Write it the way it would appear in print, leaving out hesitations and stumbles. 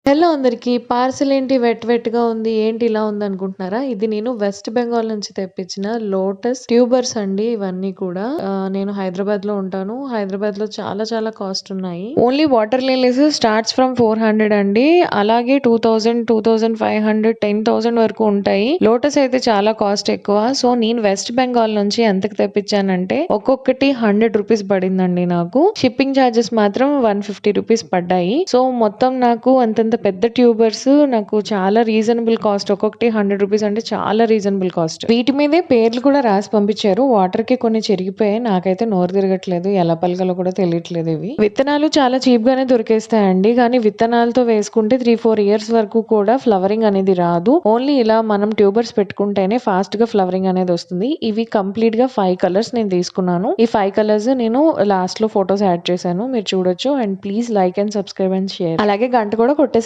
Hello అందరికి. Parcel ఏంటి వెట్‌గా ఉంది. ఏంటి ఇలా ఉందనుకుంటున్నారా? ఇది నేను వెస్ట్ బెంగాల్ నుంచి తెప్పించిన లోటస్ ట్యూబర్స్ అండి ఇవన్నీ కూడా. నేను హైదరాబాద్‌లో ఉంటాను. హైదరాబాద్‌లో చాలా చాలా కాస్ట్ ఉన్నాయి. Only water lilies starts from 400 అండి. అలాగే 2000, 2500, 10,000 వరకు ఉంటాయి. లోటస్ అయితే చాలా కాస్ట్ ఎక్కువ. సో నేను వెస్ట్ బెంగాల్ నుంచి ఎంతకు తెప్పించానంటే ఒక్కొక్కటి 100 రూపీస్ పడిందండి నాకు. షిప్పింగ్ ఛార్జెస్ మాత్రం 150 రూపీస్ పడ్డాయి. సో మొత్తం నాకు అంతంత పెద్ద ట్యూబర్స్ నాకు చాలా రీజనబుల్ కాస్ట్. ఒక్కొక్కటి 100 రూపీస్ అంటే చాలా రీజనబుల్ కాస్ట్. వీటి మీదే పేర్లు కూడా రాసి పంపించారు. వాటర్ కి కొన్ని చెరిగిపోయాయి. నాకైతే నోరు తిరగట్లేదు, ఎలా పలకాలో కూడా తెలియట్లేదు. ఇవి విత్తనాలు చాలా చీప్ గానే దొరికేస్తాయండి. కానీ విత్తనాలతో వేసుకుంటే 3-4 ఇయర్స్ వరకు కూడా ఫ్లవరింగ్ అనేది రాదు. ఓన్లీ ఇలా మనం ట్యూబర్స్ పెట్టుకుంటేనే ఫాస్ట్ గా ఫ్లవరింగ్ అనేది వస్తుంది. ఇవి కంప్లీట్ గా 5 కలర్స్ నేను తీసుకున్నాను. ఈ 5 కలర్స్ నేను లాస్ట్ లో ఫొటోస్ యాడ్ చేశాను, మీరు చూడొచ్చు. And please like and subscribe and share. అలాగే గంట కూడా కొట్టేసి